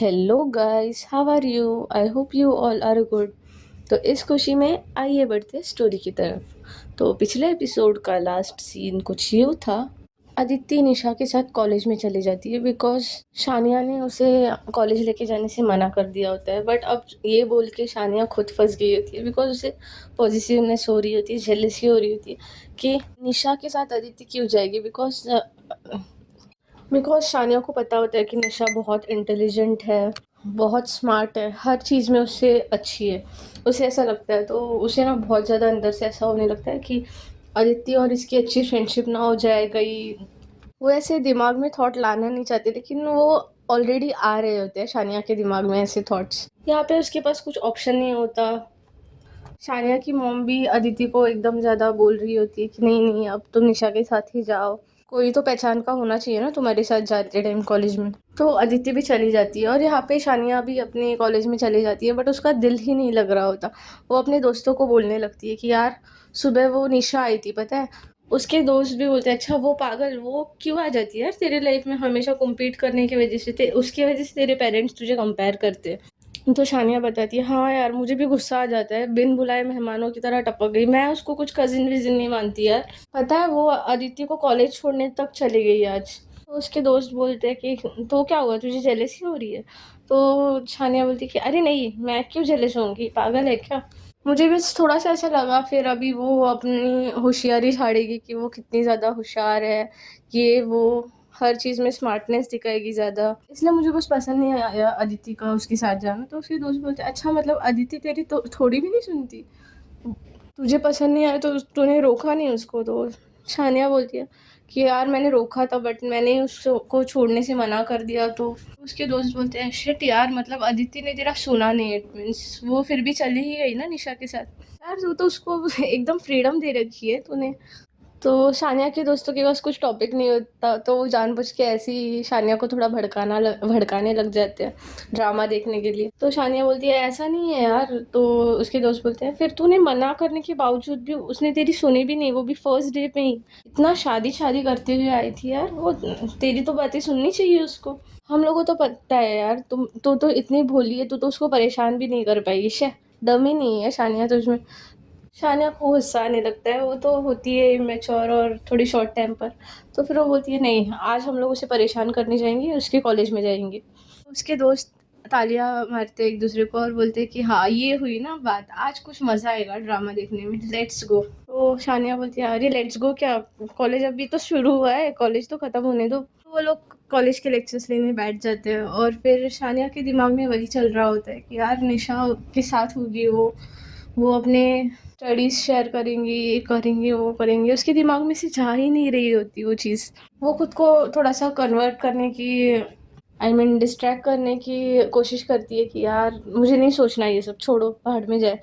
Hello guys, how are you? I hope you all are good. तो इस खुशी में आइए बढ़ते हैं स्टोरी की तरफ। तो पिछले एपिसोड का लास्ट सीन कुछ यूँ था। अदिति निशा के साथ कॉलेज में चली जाती है बिकॉज शानिया ने उसे कॉलेज लेके जाने से मना कर दिया होता है। बट अब ये बोल के शानिया खुद फंस गई होती है बिकॉज उसे पॉजिटिवनेस हो रही होती है, जेलसी हो रही होती है कि निशा के साथ अदिति क्यों जाएगी। बिकॉज शानिया को पता होता है कि निशा बहुत इंटेलिजेंट है, बहुत स्मार्ट है, हर चीज़ में उससे अच्छी है। उसे ऐसा लगता है, तो उसे ना बहुत ज़्यादा अंदर से ऐसा होने लगता है कि अदिति और इसकी अच्छी फ्रेंडशिप ना हो जाए कहीं। वो ऐसे दिमाग में थॉट लाना नहीं चाहती, लेकिन वो ऑलरेडी आ रहे होते हैं शानिया के दिमाग में ऐसे थॉट्स। यहाँ पे उसके पास कुछ ऑप्शन नहीं होता। शानिया की मॉम भी अदिति को एकदम ज़्यादा बोल रही होती है कि नहीं नहीं, अब तुम निशा के साथ ही जाओ, कोई तो पहचान का होना चाहिए ना तुम्हारे साथ जाते टाइम कॉलेज में। तो अदिति भी चली जाती है और यहाँ पे शानिया भी अपने कॉलेज में चली जाती है, बट उसका दिल ही नहीं लग रहा होता। वो अपने दोस्तों को बोलने लगती है कि यार, सुबह वो निशा आई थी पता है। उसके दोस्त भी बोलते हैं अच्छा वो पागल, वो क्यों आ जाती है यार तेरे लाइफ में हमेशा कम्पीट करने की वजह से, उसकी वजह से तेरे पेरेंट्स तुझे कंपेयर करते हैं। तो शानिया बताती है हाँ यार, मुझे भी गुस्सा आ जाता है, बिन बुलाए मेहमानों की तरह टपक गई। मैं उसको कुछ कजिन विजिन नहीं मानती यार। पता है वो अदिति को कॉलेज छोड़ने तक चली गई आज। तो उसके दोस्त बोलते हैं कि तो क्या हुआ, तुझे जेलसी हो रही है? तो शानिया बोलती है कि अरे नहीं, मैं क्यों जेलस होंगी, पागल है क्या। मुझे बस थोड़ा सा ऐसा लगा, फिर अभी वो अपनी होशियारी झाड़ेगी कि वो कितनी ज़्यादा होशियार है, ये वो हर चीज़ में स्मार्टनेस दिखाएगी ज़्यादा, इसलिए मुझे बस पसंद नहीं आया अदिति का उसके साथ जाना। तो उसके दोस्त बोलते अच्छा मतलब अदिति तेरी तो थोड़ी भी नहीं सुनती, तुझे पसंद नहीं आया तो तूने रोका नहीं उसको। तो शानिया बोलती है कि यार मैंने रोका था, बट मैंने उसको छोड़ने से मना कर दिया। तो उसके दोस्त बोलते हैं शिट यार, मतलब अदिति ने तेरा सुना नहीं, इट मीन्स वो फिर भी चली ही गई ना निशा के साथ। यार तू तो उसको एकदम फ्रीडम दे रखी है तूने। तो शानिया के दोस्तों के पास कुछ टॉपिक नहीं होता, तो वो जानबूझ के ऐसी ही शानिया को थोड़ा भड़काने लग जाते हैं ड्रामा देखने के लिए। तो शानिया बोलती है ऐसा नहीं है यार। तो उसके दोस्त बोलते हैं फिर तूने मना करने के बावजूद भी उसने तेरी सुनी भी नहीं, वो भी फर्स्ट डे पे ही। इतना शादी शादी करते हुए आई थी यार वो, तेरी तो बातें सुननी चाहिए उसको। हम लोगों को तो पता है यार, तू तो इतनी भोली है, तू तो उसको परेशान भी नहीं कर पाएगी। शे, दम ही नहीं है शानिया तुझमें। शानिया को गुस्सा आने लगता है, वो तो होती है इमेच्योर और थोड़ी शॉर्ट टेम्पर। तो फिर वो बोलती है नहीं, आज हम लोग उसे परेशान करने जाएंगे, उसके कॉलेज में जाएंगे। उसके दोस्त तालियां मारते एक दूसरे को और बोलते हैं कि हाँ ये हुई ना बात, आज कुछ मज़ा आएगा ड्रामा देखने में, लेट्स गो। तो शानिया बोलती है अरे लेट्स गो क्या, कॉलेज अभी तो शुरू हुआ है, कॉलेज तो ख़त्म होने दो। तो वो लोग कॉलेज के लेक्चर्स लेने बैठ जाते हैं और फिर शानिया के दिमाग में वही चल रहा होता है कि यार निशा के साथ होगी वो अपने स्टडीज शेयर करेंगी, ये करेंगे वो करेंगे, उसके दिमाग में से जा ही नहीं रही होती वो चीज़। वो खुद को थोड़ा सा कन्वर्ट करने की, आई मीन डिस्ट्रैक्ट करने की कोशिश करती है कि यार मुझे नहीं सोचना, ये सब छोड़ो पहाड़ में जाए।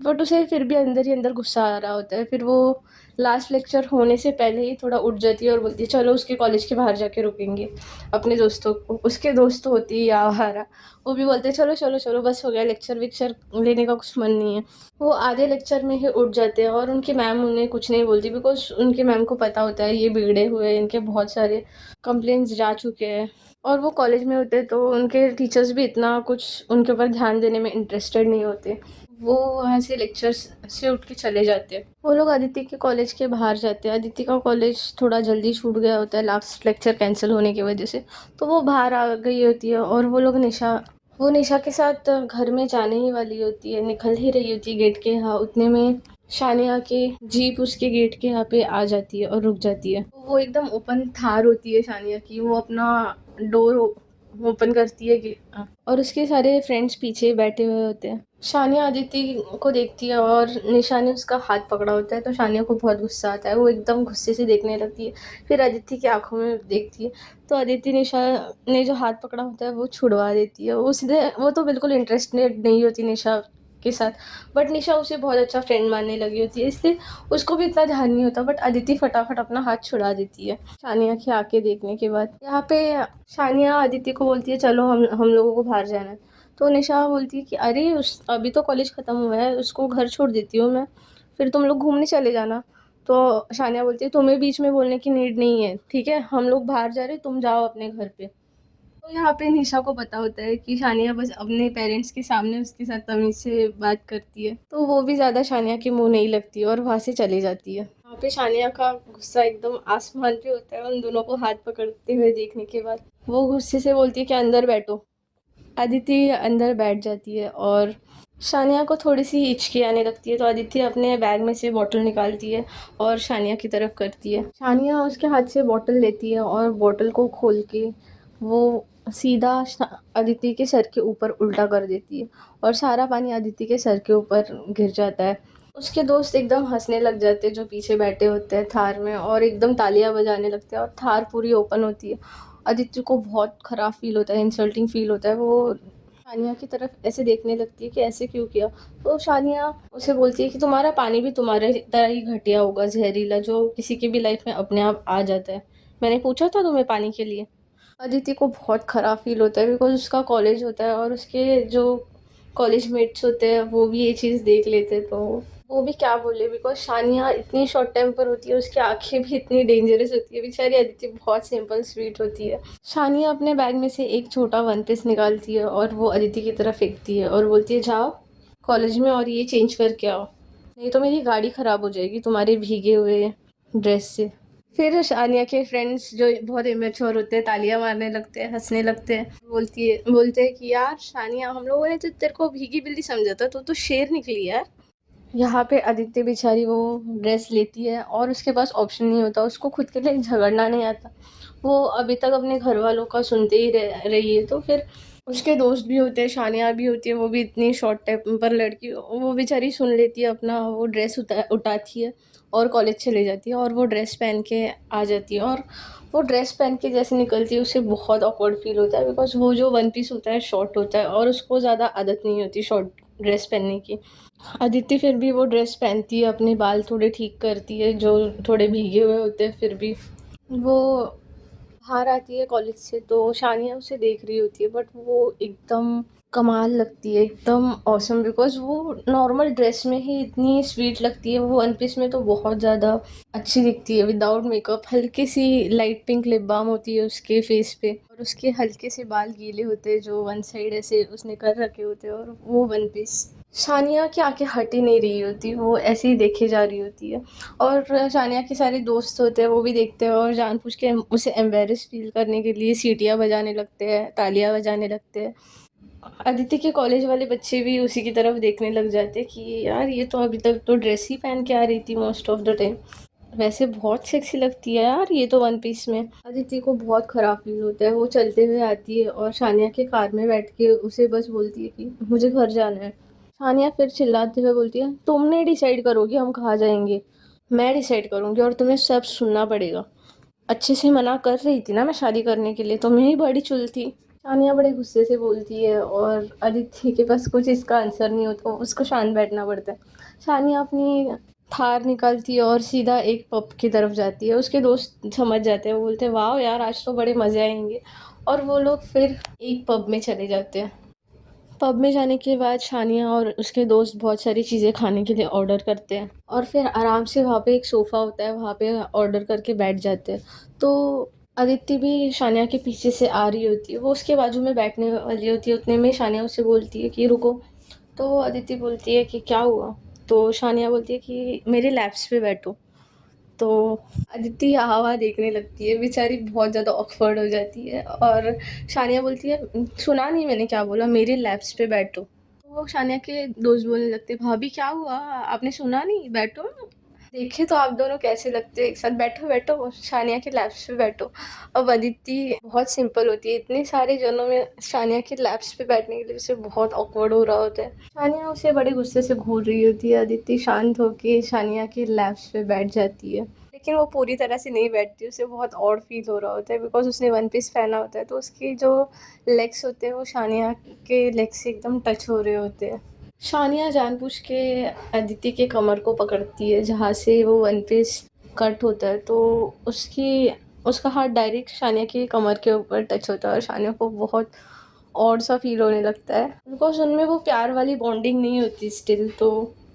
बट उसे फिर भी अंदर ही अंदर गुस्सा आ रहा होता है। फिर वो लास्ट लेक्चर होने से पहले ही थोड़ा उठ जाती है और बोलती है चलो उसके कॉलेज के बाहर जाके रुकेंगे अपने दोस्तों को। उसके दोस्त तो होती है यार, वो भी बोलते हैं चलो चलो चलो बस हो गया, लेक्चर वेक्चर लेने का कुछ मन नहीं है। वो आधे लेक्चर में ही उठ जाते हैं और उनकी मैम उन्हें कुछ नहीं बोलती बिकॉज उनकी मैम को पता होता है ये बिगड़े हुए हैं, इनके बहुत सारे कंप्लेंट्स जा चुके हैं। और वो कॉलेज में होते तो उनके टीचर्स भी इतना कुछ उनके ऊपर ध्यान देने में इंटरेस्टेड नहीं होते। वो वहाँ से लेक्चर्स से उठ के चले जाते हैं। वो लोग अदिति के कॉलेज के बाहर जाते हैं। अदिति का कॉलेज थोड़ा जल्दी छूट गया होता है लास्ट लेक्चर कैंसिल होने की वजह से। तो वो बाहर आ गई होती है और वो निशा के साथ घर में जाने ही वाली होती है, निकल ही रही होती है गेट के यहाँ। उतने में शानिया की जीप उसके गेट के यहाँ पे आ जाती है और रुक जाती है। वो एकदम ओपन थार होती है शानिया की, वो अपना डोर ओपन करती है कि और उसके सारे फ्रेंड्स पीछे बैठे हुए होते हैं। शानिया अदिति को देखती है और निशा ने उसका हाथ पकड़ा होता है, तो शानिया को बहुत गुस्सा आता है, वो एकदम गुस्से से देखने लगती है। फिर अदिति की आंखों में देखती है, तो अदिति निशा ने जो हाथ पकड़ा होता है वो छुड़वा देती है। वो तो बिल्कुल इंटरेस्टेड नहीं होती निशा के साथ, बट निशा उसे बहुत अच्छा फ्रेंड मानने लगी होती है, इसलिए उसको भी इतना ध्यान नहीं होता। बट अदिति फटाफट अपना हाथ छुड़ा देती है शानिया की आंखें देखने के बाद। यहाँ पे शानिया अदिति को बोलती है चलो हम लोगों को बाहर जाना है। तो निशा बोलती है कि अरे उस अभी तो कॉलेज ख़त्म हुआ है, उसको घर छोड़ देती हूँ मैं, फिर तुम लोग घूमने चले जाना। तो शानिया बोलती है तुम्हें बीच में बोलने की नीड नहीं है, ठीक है, हम लोग बाहर जा रहे, तुम जाओ अपने घर पे। तो तो यहाँ पे निशा को पता होता है कि शानिया बस अपने पेरेंट्स के सामने उसके साथ तमीज़ से बात करती है, तो वो भी ज़्यादा शानिया के मुंह नहीं लगती और वहाँ से चली जाती है। वहाँ पे शानिया का गुस्सा एकदम आसमान पे होता है उन दोनों को हाथ पकड़ते हुए देखने के बाद। वो गुस्से से बोलती है कि अंदर बैठो। अदिति अंदर बैठ जाती है और शानिया को थोड़ी सी हिचकी आने लगती है, तो अदिति अपने बैग में से बॉटल निकालती है और शानिया की तरफ करती है। शानिया उसके हाथ से बॉटल लेती है और बॉटल को खोल के वो सीधा अदिति के सर के ऊपर उल्टा कर देती है और सारा पानी अदिति के सर के ऊपर गिर जाता है। उसके दोस्त एकदम हंसने लग जाते हैं जो पीछे बैठे होते हैं थार में, और एकदम तालियां बजाने लगते हैं और थार पूरी ओपन होती है। अदिति को बहुत ख़राब फ़ील होता है, इंसल्टिंग फ़ील होता है। वो शानिया की तरफ ऐसे देखने लगती है कि ऐसे क्यों किया। तो शानिया उसे बोलती है कि तुम्हारा पानी भी तुम्हारे तरह ही घटिया होगा, जहरीला, जो किसी की भी लाइफ में अपने आप आ जाता है। मैंने पूछा था तुम्हें पानी के लिए। अदिति को बहुत ख़राब फ़ील होता है बिकॉज़ उसका कॉलेज होता है और उसके जो कॉलेज मेट्स होते हैं वो भी ये चीज़ देख लेते हैं, तो वो भी क्या बोले बिकॉज़ शानिया इतनी शॉर्ट टेम्पर होती है, उसकी आंखें भी इतनी डेंजरस होती है। बेचारी अदिति बहुत सिंपल स्वीट होती है। शानिया अपने बैग में से एक छोटा वन पीस निकालती है और वो अदिति की तरफ फेंकती है और बोलती है जाओ कॉलेज में और ये चेंज करके आओ, नहीं तो मेरी गाड़ी ख़राब हो जाएगी तुम्हारे भीगे हुए ड्रेस से। फिर शानिया के फ्रेंड्स जो बहुत इमेच्योर होते हैं तालियां मारने लगते हैं, हंसने लगते हैं। बोलते हैं कि यार शानिया, हम लोगों ने तो तेरे को भीगी बिल्ली समझा था, तो शेर निकली यार। यहाँ पे अदिति बेचारी वो ड्रेस लेती है और उसके पास ऑप्शन नहीं होता, उसको खुद के लिए झगड़ना नहीं आता। वो अभी तक अपने घर वालों का सुनते ही रही है, तो फिर उसके दोस्त भी होते हैं, शानिया भी होती है, वो भी इतनी शॉर्ट टेम्पर लड़की, वो बेचारी सुन लेती है, अपना वो ड्रेस उठाती है और कॉलेज चली जाती है और वो ड्रेस पहन के आ जाती है। और वो ड्रेस पहन के जैसे निकलती है उसे बहुत ऑकवर्ड फील होता है बिकॉज वो जो वन पीस होता है शॉर्ट होता है और उसको ज़्यादा आदत नहीं होती शॉर्ट ड्रेस पहनने की। अदिति फिर भी वो ड्रेस पहनती है, अपने बाल थोड़े ठीक करती है जो थोड़े भीगे हुए होते हैं, फिर भी वो बाहर आती है कॉलेज से तो शानिया उसे देख रही होती है, बट वो एकदम कमाल लगती है, एकदम ऑसम बिकॉज वो नॉर्मल ड्रेस में ही इतनी स्वीट लगती है। वो वन पीस में तो बहुत ज़्यादा अच्छी दिखती है विदाउट मेकअप। हल्की सी लाइट पिंक लिप बाम होती है उसके फेस पे और उसके हल्के से बाल गीले होते हैं जो वन साइड ऐसे उसने कर रखे होते हैं, और वो वन पीस शानिया की आंखें हट ही नहीं रही होती, वो ऐसे ही देखे जा रही होती है। और शानिया के सारे दोस्त होते हैं वो भी देखते हैं और जानबूझ के उसे एम्बेरस फील करने के लिए सीटियाँ बजाने लगते हैं, तालियां बजाने लगते हैं। अदिति के कॉलेज वाले बच्चे भी उसी की तरफ देखने लग जाते हैं कि यार ये तो अभी तक तो ड्रेस ही पहन के आ रही थी मोस्ट ऑफ द टाइम, वैसे बहुत सेक्सी लगती है यार ये तो वन पीस में। अदिति को बहुत खराब फील होता है, वो चलते हुए आती है और शानिया के कार में बैठ के उसे बस बोलती है कि मुझे घर जाना है। सानिया फिर चिल्लाते हुए बोलती है तुमने डिसाइड करोगी हम कहाँ जाएंगे, मैं डिसाइड करूंगी और तुम्हें सब सुनना पड़ेगा। अच्छे से मना कर रही थी ना मैं शादी करने के लिए, तुम्हें ही बड़ी चुल थी। सानिया बड़े गुस्से से बोलती है और अदिति के पास कुछ इसका आंसर नहीं होता, उसको शांत बैठना पड़ता है। सानिया अपनी थार निकालती है और सीधा एक पब की तरफ जाती है। उसके दोस्त समझ जाते हैं, वो बोलते हैं वाह यार आज तो बड़े मज़े आएंगे, और वो लोग फिर एक पब में चले जाते हैं। पब में जाने के बाद शानिया और उसके दोस्त बहुत सारी चीज़ें खाने के लिए ऑर्डर करते हैं और फिर आराम से वहाँ पे एक सोफ़ा होता है, वहाँ पे ऑर्डर करके बैठ जाते हैं। तो अदिति भी शानिया के पीछे से आ रही होती है, वो उसके बाजू में बैठने वाली होती है, उतने में शानिया उससे बोलती है कि रुको। तो अदिति बोलती है कि क्या हुआ। तो शानिया बोलती है कि मेरे लैप्स पे बैठो। तो अदिति हवा देखने लगती है, बेचारी बहुत ज़्यादा ऑकवर्ड हो जाती है और शानिया बोलती है सुना नहीं मैंने क्या बोला, मेरे लैप्स पे बैठो। तो वो शानिया के दोस्त बोलने लगते भाभी क्या हुआ, आपने सुना नहीं, बैठो। देखे तो आप दोनों कैसे लगते हो एक साथ, बैठो बैठो शानिया के लैप्स पे बैठो। अब अदिति बहुत सिंपल होती है, इतने सारे जनों में शानिया के लैप्स पे बैठने के लिए उसे बहुत ऑकवर्ड हो रहा होता है। शानिया उसे बड़े गुस्से से घूर रही होती है, अदिति शांत होके शानिया के लैप्स पे बैठ जाती है, लेकिन वो पूरी तरह से नहीं बैठती, उसे बहुत ऑड फील हो रहा होता है बिकॉज उसने वन पीस पहना होता है, तो उसकी जो लेग्स होते हैं वो शानिया के लेग्स से एकदम टच हो रहे होते हैं। शानिया जानबूझ के अदिति के कमर को पकड़ती है जहाँ से वो वन पीस कट होता है, तो उसकी उसका हाथ डायरेक्ट शानिया की कमर के ऊपर टच होता है और शानिया को बहुत ऑड सा फील होने लगता है बिकॉज उनमें वो प्यार वाली बॉन्डिंग नहीं होती स्टिल। तो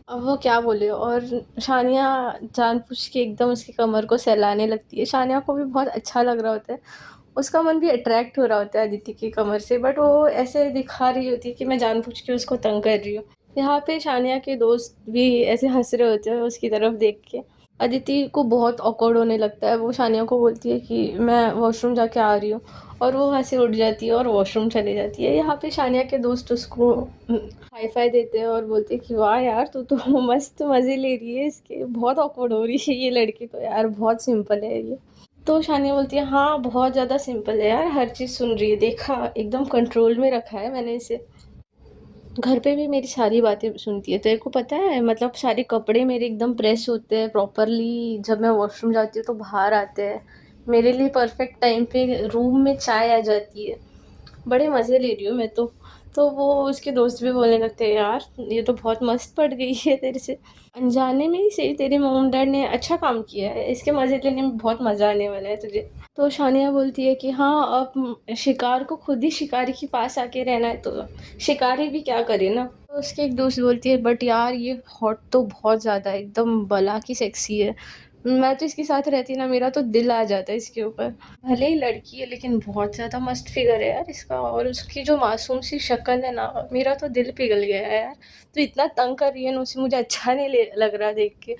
अब वो क्या बोले, और शानिया जानबूझ के एकदम उसकी कमर को सहलाने लगती है, शानिया को भी बहुत अच्छा लग रहा होता है। उसका मन भी अट्रैक्ट हो रहा होता है अदिति की कमर से, बट वो ऐसे दिखा रही होती है कि मैं जानबूझ के उसको तंग कर रही हूँ। यहाँ पे शानिया के दोस्त भी ऐसे हंस रहे होते हैं उसकी तरफ देख के। अदिति को बहुत ऑकवर्ड होने लगता है, वो शानिया को बोलती है कि मैं वॉशरूम जाके आ रही हूँ, और वो हंसी उठ जाती है और वॉशरूम चली जाती है। यहाँ पे शानिया के दोस्त उसको हाई फाई देते हैं और बोलते हैं कि वाह यार, तू तो मस्त मज़े ले रही है इसके, बहुत ऑकवर्ड हो रही है ये लड़की तो यार, बहुत सिंपल है ये। तो शानिया बोलती है हाँ बहुत ज़्यादा सिंपल है यार, हर चीज़ सुन रही है, देखा एकदम कंट्रोल में रखा है मैंने इसे, घर पे भी मेरी सारी बातें सुनती है, तेरे को पता है, मतलब सारे कपड़े मेरे एकदम प्रेस होते हैं प्रॉपरली, जब मैं वॉशरूम जाती हूँ तो बाहर आते हैं मेरे लिए परफेक्ट टाइम पे, रूम में चाय आ जाती है, बड़े मज़े ले रही हूँ मैं तो वो उसके दोस्त भी बोलने लगते हैं यार ये तो बहुत मस्त पड़ गई है तेरे से, अनजाने में ही सही तेरे मॉम डैड ने अच्छा काम किया है, इसके मज़े लेने में बहुत मज़ा आने वाला है तुझे। तो शानिया बोलती है कि हाँ अब शिकार को खुद ही शिकारी के पास आके रहना है, तो शिकारी भी क्या करे ना। तो उसकी एक दोस्त बोलती है बट यार ये हॉट तो बहुत ज़्यादा है, एकदम बला की सेक्सी है, मैं तो इसके साथ रहती ना मेरा तो दिल आ जाता है इसके ऊपर, भले ही लड़की है लेकिन बहुत ज़्यादा मस्त फिगर है यार इसका, और उसकी जो मासूम सी शक्ल है ना, मेरा तो दिल पिघल गया है यार, तो इतना तंग कर रही है ना उसे, मुझे अच्छा नहीं लग रहा देख के।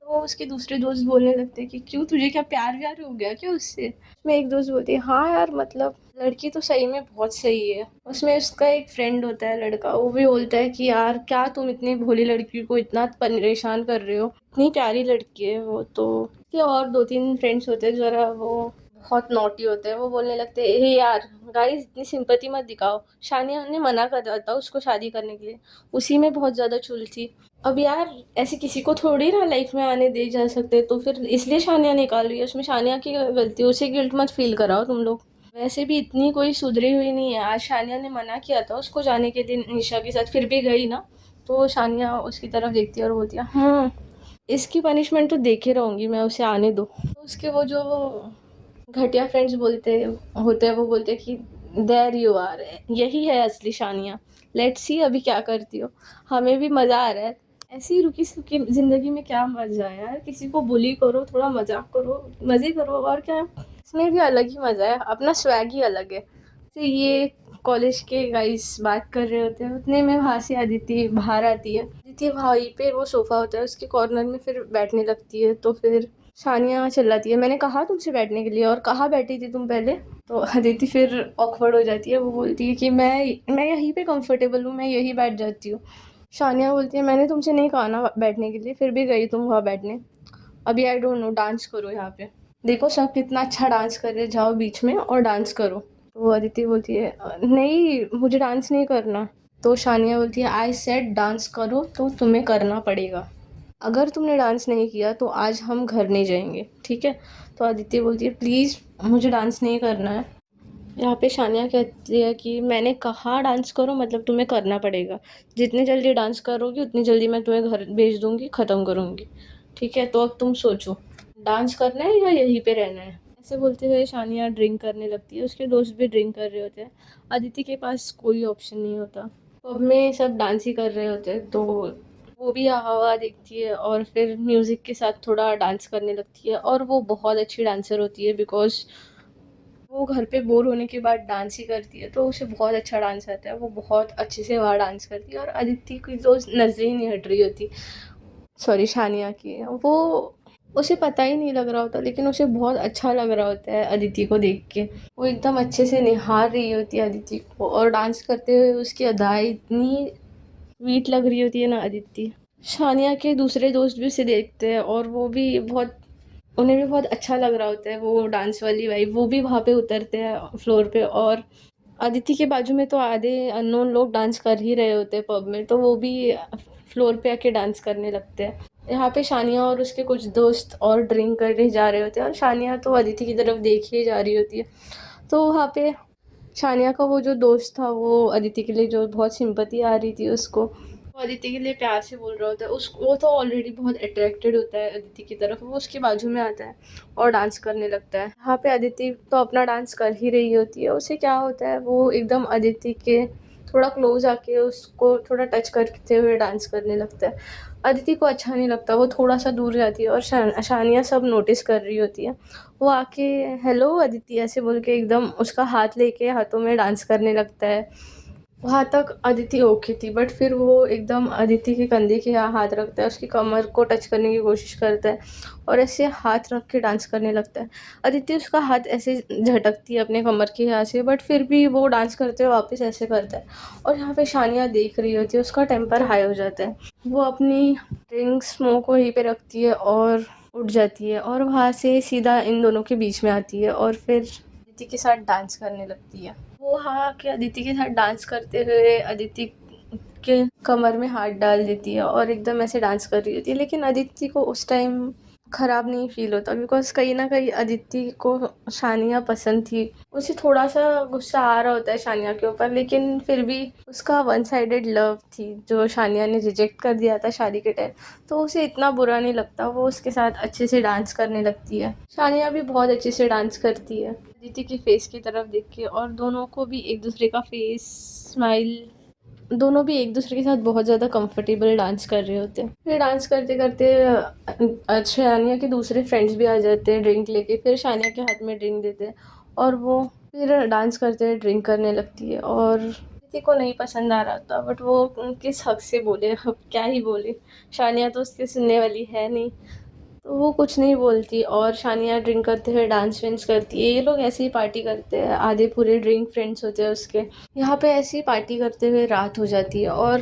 तो उसके दूसरे दोस्त बोलने लगते हैं कि क्यों, तुझे क्या प्यार व्यार हो गया क्या उससे। उसमें एक दोस्त बोलती है हाँ यार, मतलब लड़की तो सही में बहुत सही है। उसमें उसका एक फ्रेंड होता है लड़का, वो भी बोलता है कि यार क्या तुम इतनी भोली लड़की को इतना परेशान कर रहे हो, इतनी प्यारी लड़की है वो तो। उसके और दो तीन फ्रेंड्स होते हैं जरा वो बहुत नॉटी होते हैं, वो बोलने लगते हैं हे यार गाइस इतनी सिंपैथी मत दिखाओ, शानिया ने मना कर दिया था उसको शादी करने के लिए, उसी में बहुत ज़्यादा चुल थी। अब यार ऐसे किसी को थोड़ी ना लाइफ में आने दे जा सकते, तो फिर इसलिए शानिया निकाल रही है, उसमें शानिया की गलती है, उसे गिल्ट मत फील कराओ तुम लोग। वैसे भी इतनी कोई सुधरी हुई नहीं है, आज शानिया ने मना किया था उसको जाने के लिए निशा के साथ, फिर भी गई ना। तो शानिया उसकी तरफ देखती है और बोलती है इसकी पनिशमेंट तो देखे रहूंगी मैं, उसे आने दो। तो उसके वो जो घटिया फ्रेंड्स बोलते होते हैं, वो बोलते हैं कि देयर यू आर, यही है असली शानिया, लेट्स सी अभी क्या करती हो, हमें भी मज़ा आ रहा है। ऐसी रुकी सुकी ज़िंदगी में क्या मज़ा है यार, किसी को बुली करो, थोड़ा मजाक करो, मज़े करो, और क्या, इसमें भी अलग ही मज़ा है, अपना स्वैग ही अलग है। तो ये कॉलेज के गाइस बात कर रहे होते हैं, उतने में वहाँ से अदिति बाहर आती है। अदिति वहीं पे वो सोफ़ा होता है उसके कॉर्नर में फिर बैठने लगती है, तो फिर शानिया चिल्लाती है मैंने कहा तुमसे बैठने के लिए, और कहाँ बैठी थी तुम पहले। तो अदिति फिर ऑकवर्ड हो जाती है, वो बोलती है कि मैं यहीं पे कंफर्टेबल हूँ, मैं यहीं बैठ जाती हूँ। शानिया बोलती है मैंने तुमसे नहीं कहा ना बैठने के लिए, फिर भी गई तुम वहाँ बैठने, अभी आई डोंट नो डांस करो यहाँ पे, देखो सब कितना अच्छा डांस कर रहे, जाओ बीच में और डांस करो। तो अदिति बोलती है नहीं मुझे डांस नहीं करना। तो शानिया बोलती है आई सेड डांस करो तो तुम्हें करना पड़ेगा, अगर तुमने डांस नहीं किया तो आज हम घर नहीं जाएंगे, ठीक है। तो अदिति बोलती है प्लीज़ मुझे डांस नहीं करना है। यहाँ पे शानिया कहती है कि मैंने कहा डांस करो मतलब तुम्हें करना पड़ेगा, जितनी जल्दी डांस करोगी उतनी जल्दी मैं तुम्हें घर भेज दूँगी, ख़त्म करूँगी, ठीक है। तो अब तुम सोचो डांस करना है या यहीं पे रहना है। ऐसे बोलते हुए शानिया ड्रिंक करने लगती है, उसके दोस्त भी ड्रिंक कर रहे होते हैं, अदिति के पास कोई ऑप्शन नहीं होता। पब में सब डांस ही कर रहे होते हैं, तो वो भी हवा देखती है और फिर म्यूज़िक के साथ थोड़ा डांस करने लगती है, और वो बहुत अच्छी डांसर होती है बिकॉज़ वो घर पे बोर होने के बाद डांस ही करती है, तो उसे बहुत अच्छा डांस आता है, वो बहुत अच्छे से वहाँ डांस करती है, और अदिति की तो नज़रें ही नहीं हट रही होती, सॉरी शानिया की, वो उसे पता ही नहीं लग रहा होता, लेकिन उसे बहुत अच्छा लग रहा होता है अदिति को देख के, वो एकदम अच्छे से निहार रही होती है अदिति को, और डांस करते हुए उसकी अदाएँ इतनी स्वीट लग रही होती है ना अदिति। शानिया के दूसरे दोस्त भी उसे देखते हैं और वो भी बहुत, उन्हें भी बहुत अच्छा लग रहा होता है वो डांस वाली वाइब, वो भी वहाँ पे उतरते हैं फ्लोर पे, और अदिति के बाजू में तो आधे अननोन लोग डांस कर ही रहे होते हैं पब में, तो वो भी फ्लोर पे आके डांस करने लगते हैं। यहाँ पे शानिया और उसके कुछ दोस्त और ड्रिंक करने जा रहे होते हैं, और शानिया तो अदिति की तरफ देख ही जा रही होती है। तो वहाँ पे शानिया का वो जो दोस्त था, वो अदिति के लिए जो बहुत सिंपैथी आ रही थी उसको, वो अदिति के लिए प्यार से बोल रहा होता है, उस वो तो ऑलरेडी बहुत अट्रैक्टेड होता है अदिति की तरफ, वो उसके बाजू में आता है और डांस करने लगता है। यहाँ पे अदिति तो अपना डांस कर ही रही होती है, उसे क्या होता है वो एकदम अदिति के थोड़ा क्लोज आके उसको थोड़ा टच करते हुए डांस करने लगता है। अदिति को अच्छा नहीं लगता, वो थोड़ा-सा दूर जाती है और शानिया सब नोटिस कर रही होती है। वो आके हेलो अदिति ऐसे बोल के एकदम उसका हाथ लेके हाथों में डांस करने लगता है। वहाँ तक अदिति ओके थी, बट फिर वो एकदम अदिति के कंधे के यहाँ हाथ रखता है, उसकी कमर को टच करने की कोशिश करता है और ऐसे हाथ रख के डांस करने लगता है। अदिति उसका हाथ ऐसे झटकती है अपने कमर के यहाँ से, बट फिर भी वो डांस करते हुए वापस ऐसे करता है और यहाँ पे शानिया देख रही होती है, उसका टेम्पर हाई हो जाता है। वो अपनी ड्रिंक स्मोक वहीं पे रखती है और उठ जाती है और वहाँ से सीधा इन दोनों के बीच में आती है और फिर अदिति के साथ डांस करने लगती है। वो हाँ कि अदिति के साथ डांस करते हुए अदिति के कमर में हाथ डाल देती है और एकदम ऐसे डांस कर रही होती है, लेकिन अदिति को उस टाइम खराब नहीं फील होता, बिकॉज कहीं ना कहीं अदिति को शानिया पसंद थी। उसे थोड़ा सा गुस्सा आ रहा होता है शानिया के ऊपर, लेकिन फिर भी उसका वन साइडेड लव थी जो शानिया ने रिजेक्ट कर दिया था शादी के टाइम, तो उसे इतना बुरा नहीं लगता। वो उसके साथ अच्छे से डांस करने लगती है। शानिया भी बहुत अच्छे से डांस करती है अदिति के फेस की तरफ देख के, और दोनों को भी एक दूसरे का फेस स्माइल, दोनों भी एक दूसरे के साथ बहुत ज़्यादा कंफर्टेबल डांस कर रहे होते हैं। फिर डांस करते करते शानिया के दूसरे फ्रेंड्स भी आ जाते हैं ड्रिंक लेके, फिर शानिया के हाथ में ड्रिंक देते हैं और वो फिर डांस करते हुए ड्रिंक करने लगती है। और किसी को नहीं पसंद आ रहा था, बट वो किस हक से बोले, अब क्या ही बोले, शानिया तो उसकी सुनने वाली है नहीं, तो वो कुछ नहीं बोलती और शानिया ड्रिंक करते हुए डांस वांस करती है। ये लोग ऐसे ही पार्टी करते हैं, आधे पूरे ड्रिंक फ्रेंड्स होते हैं उसके। यहाँ पे ऐसे ही पार्टी करते हुए रात हो जाती है और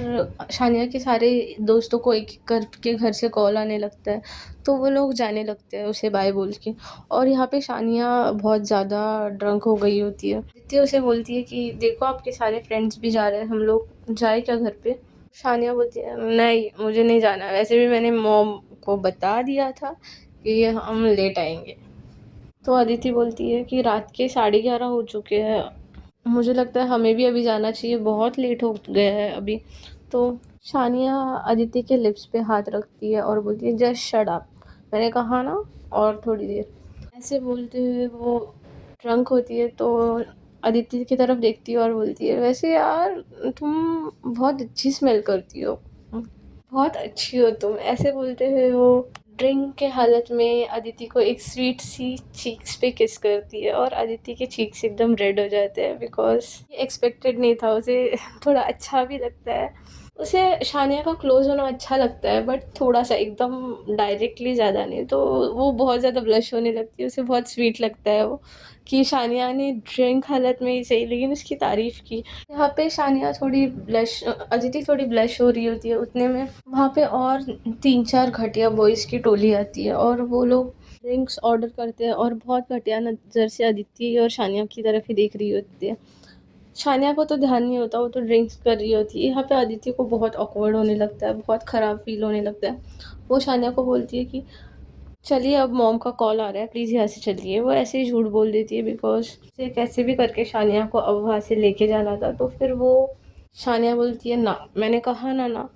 शानिया के सारे दोस्तों को एक एक करके घर से कॉल आने लगता है, तो वो लोग जाने लगते हैं उसे बाय बोल के। और यहाँ पे शानिया बहुत ज़्यादा ड्रंक हो गई होती है। दित्य उसे बोलती है कि देखो आपके सारे फ्रेंड्स भी जा रहे हैं, हम लोग जाए क्या घर पे। शानिया बोलती है नहीं मुझे नहीं जाना, वैसे भी मैंने मॉम को बता दिया था कि हम लेट आएंगे। तो अदिति बोलती है कि रात के 11:30 हो चुके हैं, मुझे लगता है हमें भी अभी जाना चाहिए, बहुत लेट हो गया है अभी। तो शानिया अदिति के लिप्स पे हाथ रखती है और बोलती है जस्ट शट अप, मैंने कहा ना, और थोड़ी देर। ऐसे बोलते हुए वो ड्रंक होती है तो अदिति की तरफ देखती है और बोलती है वैसे यार तुम बहुत अच्छी स्मेल करती हो, बहुत अच्छी हो तुम। ऐसे बोलते हुए वो ड्रिंक के हालत में अदिति को एक स्वीट सी चीक्स पे किस करती है और अदिति के चीक्स एकदम रेड हो जाते हैं, बिकॉज ये एक्सपेक्टेड नहीं था उसे। थोड़ा अच्छा भी लगता है उसे, शानिया का क्लोज होना अच्छा लगता है, बट थोड़ा सा एकदम डायरेक्टली ज़्यादा नहीं। तो वो बहुत ज़्यादा ब्लश होने लगती है, उसे बहुत स्वीट लगता है वो कि शानिया ने ड्रिंक हालत में ही सही लेकिन उसकी तारीफ़ की। यहाँ पे शानिया थोड़ी ब्लश, अदिति थोड़ी ब्लश हो रही होती है उतने में वहाँ पे और 3-4 घटिया बॉयज़ की टोली आती है और वो लोग ड्रिंक्स ऑर्डर करते हैं और बहुत घटिया नज़र से अदिति और शानिया की तरफ ही देख रही होती है। शानिया को तो ध्यान नहीं होता, वो तो ड्रिंक्स कर रही होती है। यहाँ पे अदिति को बहुत ऑकवर्ड होने लगता है, बहुत ख़राब फील होने लगता है। वो शानिया को बोलती है कि चलिए अब मॉम का कॉल आ रहा है, प्लीज़ यहाँ से चलिए। वो ऐसे ही झूठ बोल देती है बिकॉज उसे कैसे भी करके शानिया को अब वहाँ से लेके जाना था। तो फिर वो शानिया बोलती है ना, मैंने कहा ना ना।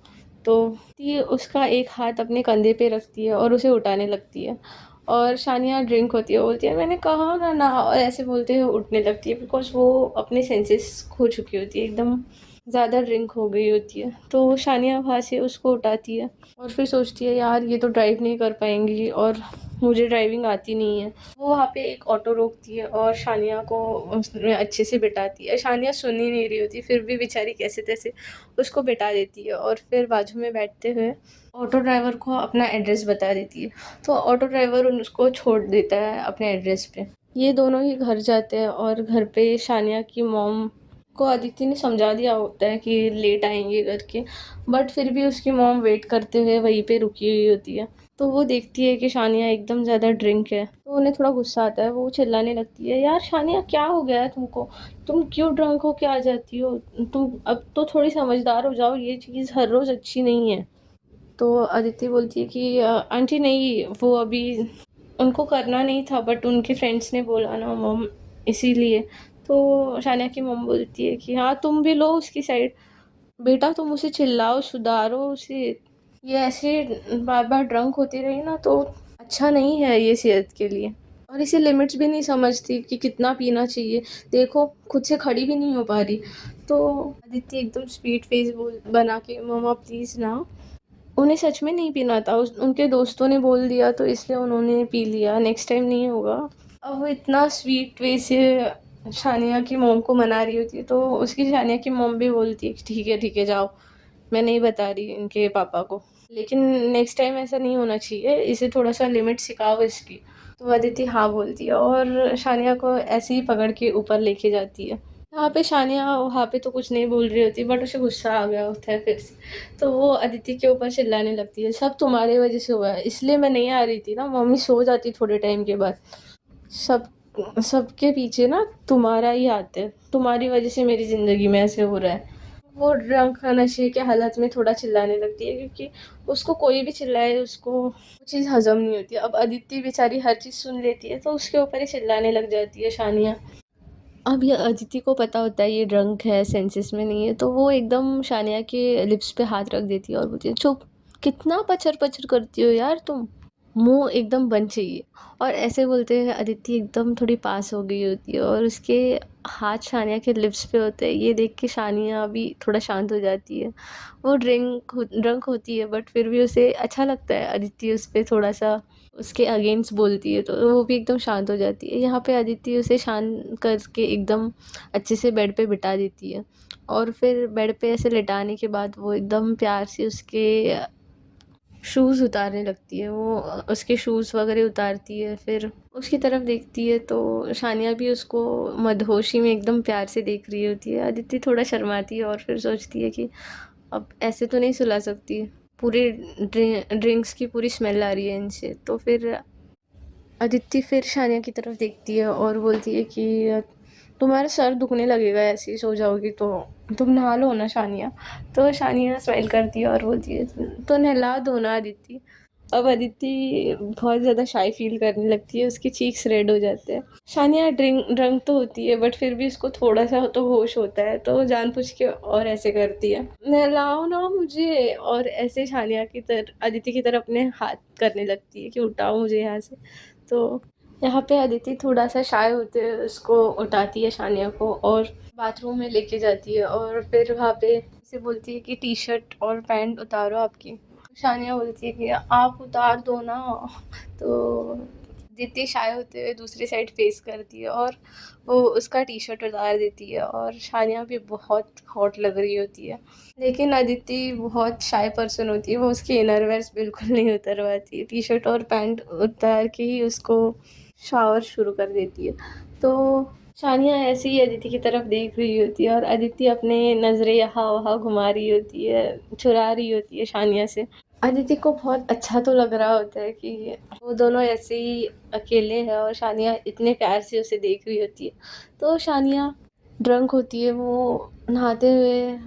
तो ती उसका एक हाथ अपने कंधे पे रखती है और उसे उठाने लगती है और शानिया ड्रिंक होती है, बोलती है मैंने कहा ना ना, और ऐसे बोलते हुए उठने लगती है बिकॉज वो अपने सेंसेस खो चुकी होती है, एकदम ज़्यादा ड्रिंक हो गई होती है। तो शानिया वहाँ से उसको उठाती है और फिर सोचती है यार ये तो ड्राइव नहीं कर पाएंगी और मुझे ड्राइविंग आती नहीं है। वो वहाँ पे एक ऑटो रोकती है और शानिया को उसमें अच्छे से बिठाती है। शानिया सुन ही नहीं रही होती, फिर भी बेचारी कैसे तैसे उसको बिठा देती है और फिर बाजू में बैठते हुए ऑटो ड्राइवर को अपना एड्रेस बता देती है। तो ऑटो ड्राइवर उसको छोड़ देता है अपने एड्रेस पे। ये दोनों ही घर जाते हैं और घर पे शानिया की मॉम को अदिति ने समझा दिया होता है कि लेट आएंगे करके, बट फिर भी उसकी मॉम वेट करते हुए वहीं पे रुकी हुई होती है। तो वो देखती है कि शानिया एकदम ज़्यादा ड्रिंक है, तो उन्हें थोड़ा गुस्सा आता है। वो चिल्लाने लगती है यार शानिया क्या हो गया है तुमको, तुम क्यों ड्रंक हो के आ जाती हो, तुम अब तो थोड़ी समझदार हो जाओ, ये चीज़ हर रोज़ अच्छी नहीं है। तो अदिति बोलती है कि आंटी नहीं, वो अभी उनको करना नहीं था बट उनके फ्रेंड्स ने बोला ना मॉम, इसीलिए। तो शानिया की मॉम बोलती है कि हाँ तुम भी लो उसकी साइड, बेटा तुम उसे चिल्लाओ सुधारो उसे, ये ऐसे बार बार ड्रंक होती रही ना तो अच्छा नहीं है ये सेहत के लिए। और इसे लिमिट्स भी नहीं समझती कि कितना पीना चाहिए। देखो खुद से खड़ी भी नहीं हो पा रही। तो अदिति एकदम स्वीट फेस बोल बना के, मम्मा प्लीज़ ना। उन्हें सच में नहीं पीना था, उनके दोस्तों ने बोल दिया तो इसलिए उन्होंने पी लिया, नेक्स्ट टाइम नहीं होगा। अब वो इतना स्वीट वे से शानिया की मॉम को मना रही होती है, तो उसकी शानिया की मॉम भी बोलती है कि ठीक है जाओ, मैं नहीं बता रही इनके पापा को, लेकिन नेक्स्ट टाइम ऐसा नहीं होना चाहिए, इसे थोड़ा सा लिमिट सिखाओ इसकी। तो अदिति हाँ बोलती है और शानिया को ऐसे ही पकड़ के ऊपर लेके जाती है। यहाँ पे शानिया वहाँ पे तो कुछ नहीं बोल रही होती, बट उसे गुस्सा आ गया होता है फिर से। तो वो अदिति के ऊपर चिल्लाने लगती है, सब तुम्हारे वजह से हुआ है, इसलिए मैं नहीं आ रही थी ना, मम्मी सो जाती थोड़े टाइम के बाद। सब सबके पीछे ना तुम्हारा ही हाथ है, तुम्हारी वजह से मेरी ज़िंदगी में ऐसे हो रहा है। वो ड्रंक नशे के हालत में थोड़ा चिल्लाने लगती है, क्योंकि उसको कोई भी चिल्लाए उसको वो चीज़ हजम नहीं होती। अब अदिति बेचारी हर चीज़ सुन लेती है, तो उसके ऊपर ही चिल्लाने लग जाती है शानिया। अब ये अदिति को पता होता है ये ड्रंक है, सेंसेस में नहीं है, तो वो एकदम शानिया के लिप्स पे हाथ रख देती है और बोलती है, चुप, कितना पचर पचर करती हो यार तुम, मुंह एकदम बंद चाहिए। और ऐसे बोलते हुए अदिति एकदम थोड़ी पास हो गई होती है और उसके हाथ शानिया के लिप्स पे होते हैं। ये देख के शानिया भी थोड़ा शांत हो जाती है। वो ड्रंक होती है, बट फिर भी उसे अच्छा लगता है अदिति उस पर थोड़ा सा उसके अगेंस्ट बोलती है, तो वो भी एकदम शांत हो जाती है। यहाँ पे अदिति उसे शांत करके एकदम अच्छे से बेड पे बिठा देती है, और फिर बेड पे ऐसे लेटाने के बाद वो एकदम प्यार से उसके शूज़ उतारने लगती है। वो उसके शूज़ वगैरह उतारती है, फिर उसकी तरफ देखती है, तो शानिया भी उसको मदहोशी में एकदम प्यार से देख रही होती है। अदिति थोड़ा शर्माती है और फिर सोचती है कि अब ऐसे तो नहीं सुला सकती, पूरी ड्रिंक्स की पूरी स्मेल आ रही है इनसे। तो फिर अदिति फिर शानिया की तरफ देखती है और बोलती है कि तुम्हारा सर दुखने लगेगा ऐसे ही सो जाओगी, तो तुम नहा लो ना शानिया। तो शानिया स्माइल करती है और बोलती है, तो नहला दो ना अदिति। अब अदिति बहुत ज़्यादा शाई फील करने लगती है, उसके चीक्स रेड हो जाते हैं। शानिया ड्रंक तो होती है, बट फिर भी उसको थोड़ा सा तो होश होता है, तो जानबूझ के और ऐसे करती है, नहलाओ ना मुझे, और ऐसे शानिया की तरफ अदिति की तरफ अपने हाथ करने लगती है कि उठाओ मुझे यहाँ से। तो यहाँ पे अदिति थोड़ा सा शाय होते हुए उसको उठाती है शानिया को और बाथरूम में लेके जाती है, और फिर वहाँ पे उसे बोलती है कि टी शर्ट और पैंट उतारो आपकी। शानिया बोलती है कि आप उतार दो ना। तो अदिति शाय होते हुए दूसरी साइड फेस करती है और वो उसका टी शर्ट उतार देती है, और शानिया भी बहुत हॉट लग रही होती है। लेकिन अदिति बहुत शाय पर्सन होती है, वो उसके इनरवेयर्स बिल्कुल नहीं उतरवाती, टी शर्ट और पैंट उतार के ही उसको शावर शुरू कर देती है। तो शानिया ऐसे ही अदिति की तरफ देख रही होती है, और अदिति अपने नज़रें यहाँ वहाँ घुमा रही होती है, चुरा रही होती है शानिया से। अदिति को बहुत अच्छा तो लग रहा होता है कि वो दोनों ऐसे ही अकेले हैं, और शानिया इतने प्यार से उसे देख रही होती है। तो शानिया ड्रंक होती है, वो नहाते हुए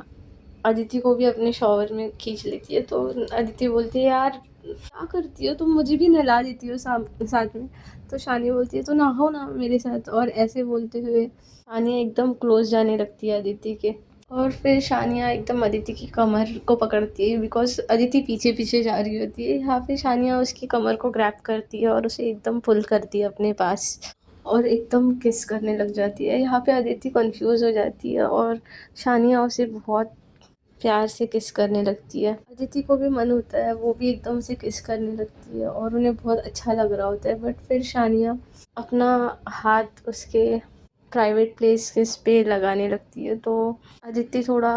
अदिति को भी अपने शॉवर में खींच लेती है। तो अदिति बोलती है, यार क्या करती हो तुम, मुझे भी नहला देती हो साथ में। तो शानिया बोलती है, तो नहाओ ना मेरे साथ, और ऐसे बोलते हुए शानिया एकदम क्लोज जाने लगती है अदिति के। और फिर शानिया एकदम अदिति की कमर को पकड़ती है, बिकॉज अदिति पीछे पीछे जा रही होती है। यहाँ पे शानिया उसकी कमर को ग्रैब करती है और उसे एकदम पुल करती है अपने पास, और एकदम किस करने लग जाती है। यहाँ पे अदिति कंफ्यूज हो जाती है और शानिया उसे बहुत प्यार से किस करने लगती है। अदिति को भी मन होता है, वो भी एकदम से किस करने लगती है और उन्हें बहुत अच्छा लग रहा होता है। बट फिर शानिया अपना हाथ उसके प्राइवेट प्लेस किस पे लगाने लगती है, तो अदिति थोड़ा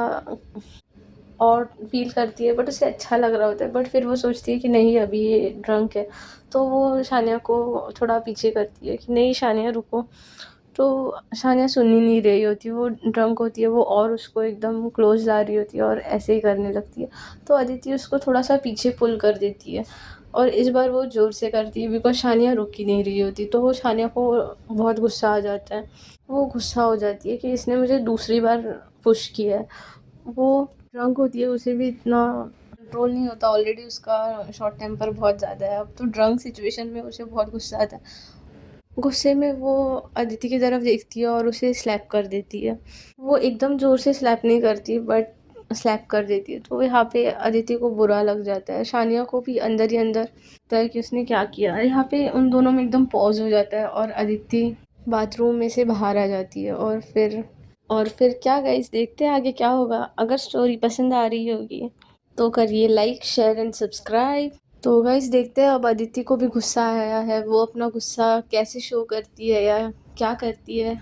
और फील करती है, बट उसे अच्छा लग रहा होता है। बट फिर वो सोचती है कि नहीं अभी ये ड्रंक है, तो वो शानिया को थोड़ा पीछे करती है कि नहीं शानिया रुको। तो शानिया सुन ही नहीं रही होती, वो ड्रंक होती है, वो और उसको एकदम क्लोज ला रही होती है और ऐसे ही करने लगती है। तो अदिति उसको थोड़ा सा पीछे पुल कर देती है, और इस बार वो ज़ोर से करती है, बिकॉज शानिया रुक ही नहीं रही होती। तो वो शानिया को बहुत गुस्सा आ जाता है, वो गुस्सा हो जाती है कि इसने मुझे दूसरी बार पुश किया है। वो ड्रंक होती है, उसे भी इतना कंट्रोल नहीं होता, ऑलरेडी उसका शॉर्ट टेम्पर बहुत ज़्यादा है। अब तो ड्रंक सिचुएशन में उसे बहुत गुस्सा आता है। गुस्से में वो अदिति की तरफ देखती है और उसे स्लैप कर देती है। वो एकदम ज़ोर से स्लैप नहीं करती, बट स्लैप कर देती है। तो यहाँ पे अदिति को बुरा लग जाता है, शानिया को भी अंदर ही अंदर लगता है कि उसने क्या किया। यहाँ पे उन दोनों में एकदम पॉज हो जाता है और अदिति बाथरूम में से बाहर आ जाती है। और फिर क्या गाइस, देखते हैं आगे क्या होगा। अगर स्टोरी पसंद आ रही होगी तो करिए लाइक, शेयर एंड सब्सक्राइब। तो गाइस देखते हैं अब अदिति को भी गुस्सा आया है, वो अपना गुस्सा कैसे शो करती है या क्या करती है।